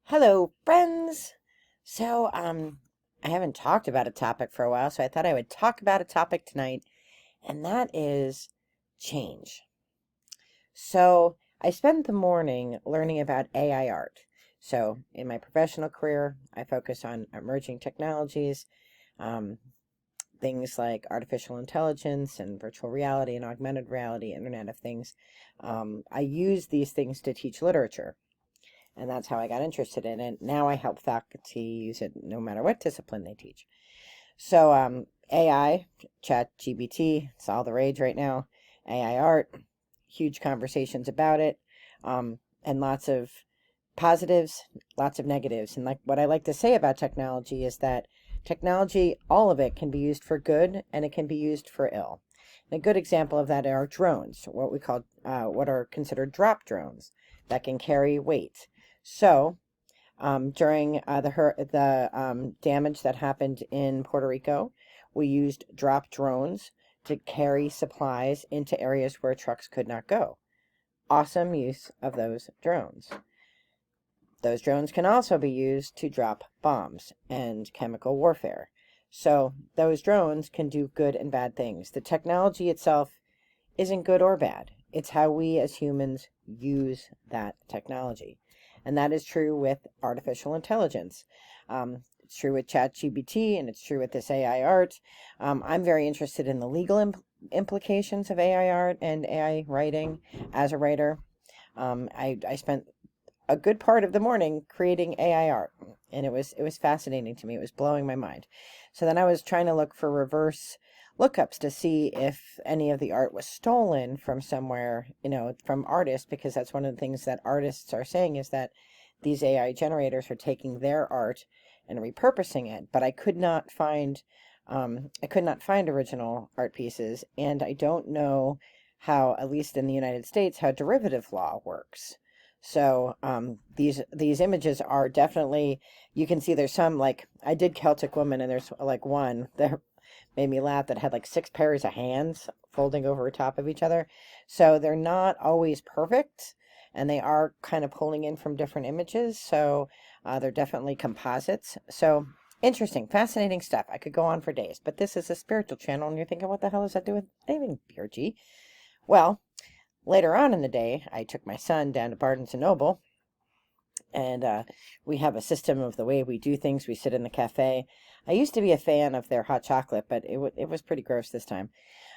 Hello, friends. I haven't talked about a topic for a while, so I thought I would talk about a topic tonight, and that is change. I spent the morning learning about AI art. So, in my professional career, I focus on emerging technologies, um, things like artificial intelligence and virtual reality and augmented reality, Internet of Things. I use these things to teach literature. And that's how I got interested in it. Now I help faculty use it no matter what discipline they teach. AI, ChatGPT, it's all the rage right now. AI art, huge conversations about it, and lots of positives, lots of negatives. And like what I like to say about technology is that technology, all of it can be used for good and it can be used for ill. And a good example of that are drones, what are considered drop drones that can carry weight. During the damage that happened in Puerto Rico, we used drop drones to carry supplies into areas where trucks could not go. Awesome use of those drones. Those drones can also be used to drop bombs and chemical warfare. So those drones can do good and bad things. The technology itself isn't good or bad. It's how we as humans use that technology. And that is true with artificial intelligence. It's true with ChatGPT, and it's true with this AI art. I'm very interested in the legal implications of AI art and AI writing as a writer. I spent a good part of the morning creating AI art, and it was fascinating to me. It was blowing my mind. So then I was trying to look for reverse lookups to see if any of the art was stolen from somewhere, from artists, because that's one of the things that artists are saying is that these AI generators are taking their art and repurposing it. But I could not find original art pieces, and I don't know how, at least in the United States, how derivative law works. So these images are definitely, you can see there's some, like I did Celtic woman, and there's like one that made me laugh that had like 6 pairs of hands folding over top of each other. So they're not always perfect, and they are kind of pulling in from different images. So they're definitely composites. So interesting, fascinating stuff. I could go on for days, but this is a spiritual channel, and you're thinking, what the hell does that do with anything, PRG? Well, later on in the day, I took my son down to Barnes & Noble, and we have a system of the way we do things. We sit in the cafe. I used to be a fan of their hot chocolate, but it was pretty gross this time.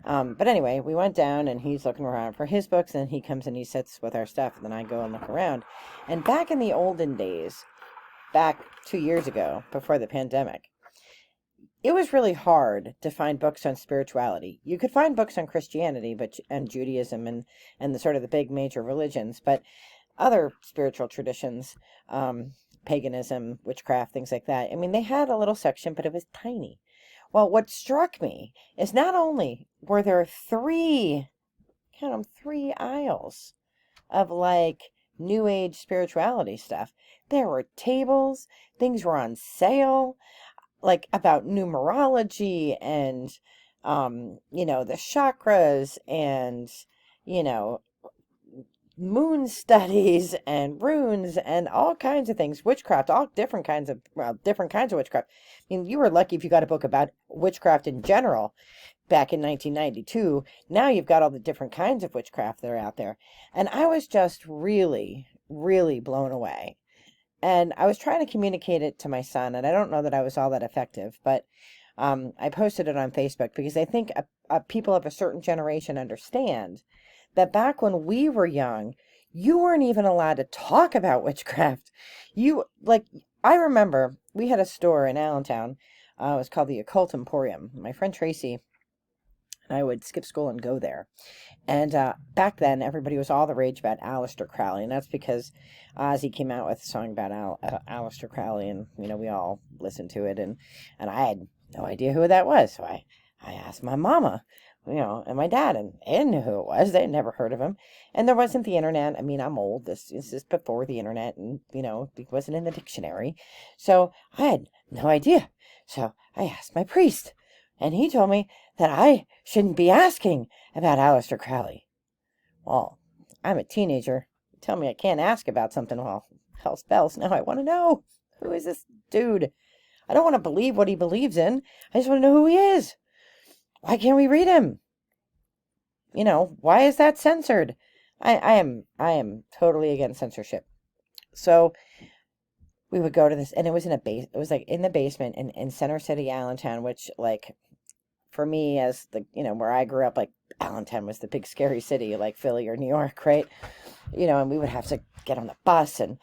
But anyway, we went down, and he's looking around for his books, and he comes and he sits with our stuff, and then I go and look around. And back in the olden days, back 2 years ago, before the pandemic, it was really hard to find books on spirituality. You could find books on Christianity, and Judaism and the sort of the big major religions, but other spiritual traditions, paganism, witchcraft, things like that. I mean, they had a little section, but it was tiny. Well, what struck me is not only were there count them, 3 aisles of like New Age spirituality stuff. There were tables, things were on sale, like about numerology and, the chakras and, you know, moon studies and runes and all kinds of things, witchcraft, all different kinds of witchcraft. I mean, you were lucky if you got a book about witchcraft in general back in 1992. Now you've got all the different kinds of witchcraft that are out there. And I was just really, really blown away. And I was trying to communicate it to my son, and I don't know that I was all that effective, but I posted it on Facebook because I think people of a certain generation understand that back when we were young, you weren't even allowed to talk about witchcraft. I remember we had a store in Allentown. It was called the Occult Emporium. My friend Tracy and I would skip school and go there. And back then, everybody was all the rage about Aleister Crowley, and that's because Ozzy came out with a song about Aleister Crowley, and we all listened to it, and I had no idea who that was, so I asked my mama, and my dad, and they didn't know who it was. They had never heard of him, and there wasn't the internet. I mean, I'm old. This is before the internet, and it wasn't in the dictionary, so I had no idea. So I asked my priest, and he told me that I shouldn't be asking about Aleister Crowley. Well, I'm a teenager. You tell me I can't ask about something, well, hell's bells. Now I want to know, who is this dude? I don't want to believe what he believes in. I just want to know who he is. Why can't we read him? Why is that censored? I am totally against censorship. So we would go to this, and it was it was like in the basement in Center City, Allentown, which, like, for me, as where I grew up, like, Allentown was the big scary city, like Philly or New York, right? And we would have to get on the bus and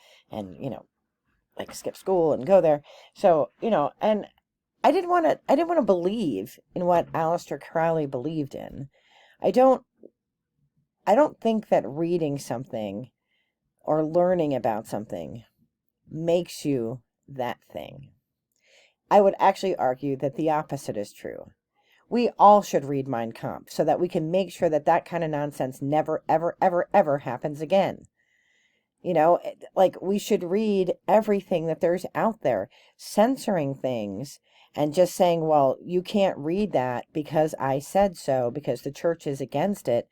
like skip school and go there. So, and I didn't want to believe in what Aleister Crowley believed in. I don't think that reading something or learning about something makes you that thing. I would actually argue that the opposite is true. We all should read Mein Kampf so that we can make sure that that kind of nonsense never, ever, ever, ever happens again. Like, we should read everything that there's out there. Censoring things and just saying, well, you can't read that because I said so, because the church is against it.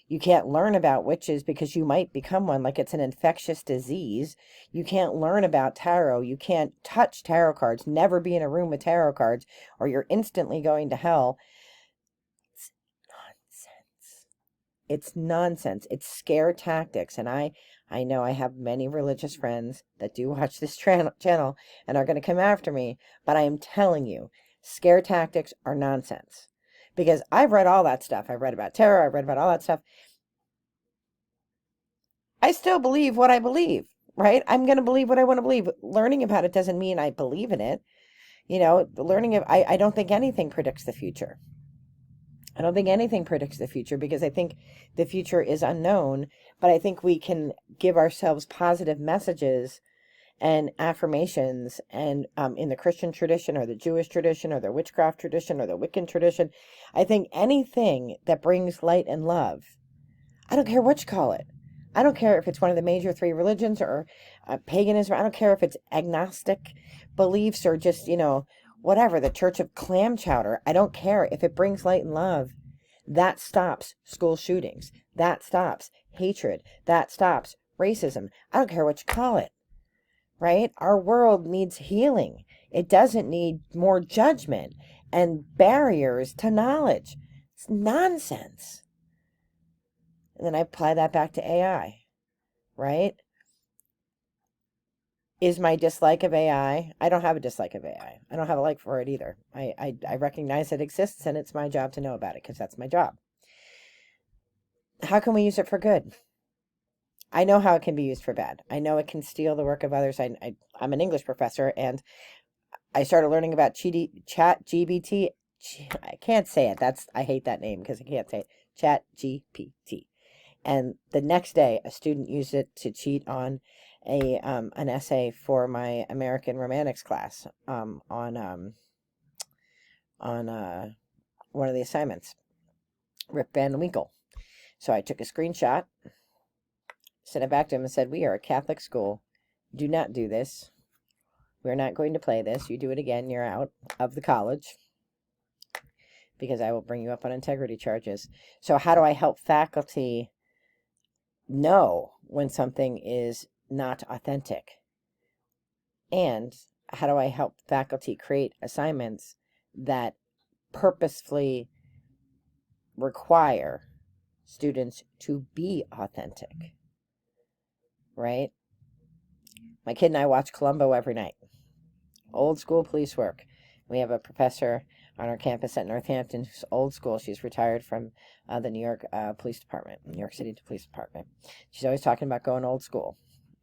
You can't learn about witches because you might become one, like it's an infectious disease. You can't learn about tarot. You can't touch tarot cards. Never be in a room with tarot cards, or you're instantly going to hell. It's nonsense. It's nonsense. It's scare tactics. And I know I have many religious friends that do watch this channel and are going to come after me, but I am telling you, scare tactics are nonsense. Because I've read all that stuff. I've read about tarot. I've read about all that stuff. I still believe what I believe, right? I'm going to believe what I want to believe. Learning about it doesn't mean I believe in it. I don't think anything predicts the future. I don't think anything predicts the future because I think the future is unknown, but I think we can give ourselves positive messages and affirmations, and in the Christian tradition or the Jewish tradition or the Witchcraft tradition or the Wiccan tradition, I think anything that brings light and love, I don't care what you call it. I don't care if it's one of the major three religions or paganism. I don't care if it's agnostic beliefs or just, whatever, the Church of Clam Chowder. I don't care. If it brings light and love, that stops school shootings. That stops hatred. That stops racism. I don't care what you call it. Right? Our world needs healing. It doesn't need more judgment and barriers to knowledge. It's nonsense. And then I apply that back to AI, right? Is my dislike of AI? I don't have a dislike of AI. I don't have a like for it either. I recognize it exists, and it's my job to know about it because that's my job. How can we use it for good? I know how it can be used for bad. I know it can steal the work of others. I'm an English professor, and I started learning about ChatGPT. I can't say it. I hate that name because I can't say it. ChatGPT. And the next day, a student used it to cheat on an essay for my American Romantics class on one of the assignments, Rip Van Winkle. So I took a screenshot, sent it back to him, and said, "We are a Catholic school. Do not do this. We're not going to play this. You do it again, you're out of the college, because I will bring you up on integrity charges." So how do I help faculty know when something is not authentic? And how do I help faculty create assignments that purposefully require students to be authentic? Right? My kid and I watch Columbo every night. Old school police work. We have a professor on our campus at Northampton who's old school. She's retired from the New York Police Department, New York City Police Department. She's always talking about going old school,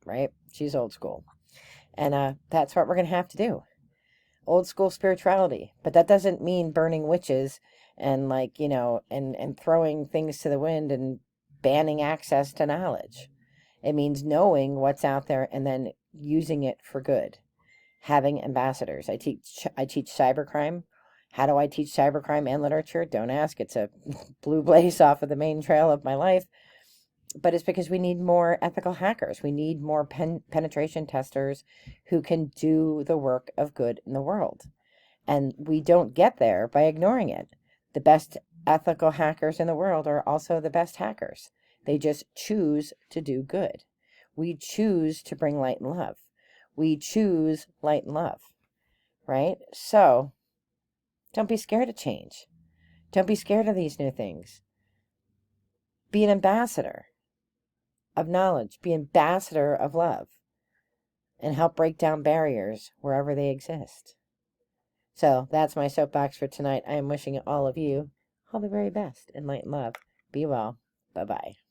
right? She's old school. And that's what we're going to have to do. Old school spirituality. But that doesn't mean burning witches and and throwing things to the wind and banning access to knowledge. It means knowing what's out there and then using it for good. Having ambassadors. I teach cybercrime. How do I teach cybercrime and literature? Don't ask. It's a blue blaze off of the main trail of my life. But it's because we need more ethical hackers. We need more penetration testers who can do the work of good in the world. And we don't get there by ignoring it. The best ethical hackers in the world are also the best hackers. They just choose to do good. We choose to bring light and love. We choose light and love, right? So don't be scared of change. Don't be scared of these new things. Be an ambassador of knowledge. Be an ambassador of love. And help break down barriers wherever they exist. So that's my soapbox for tonight. I am wishing all of you all the very best in light and love. Be well. Bye-bye.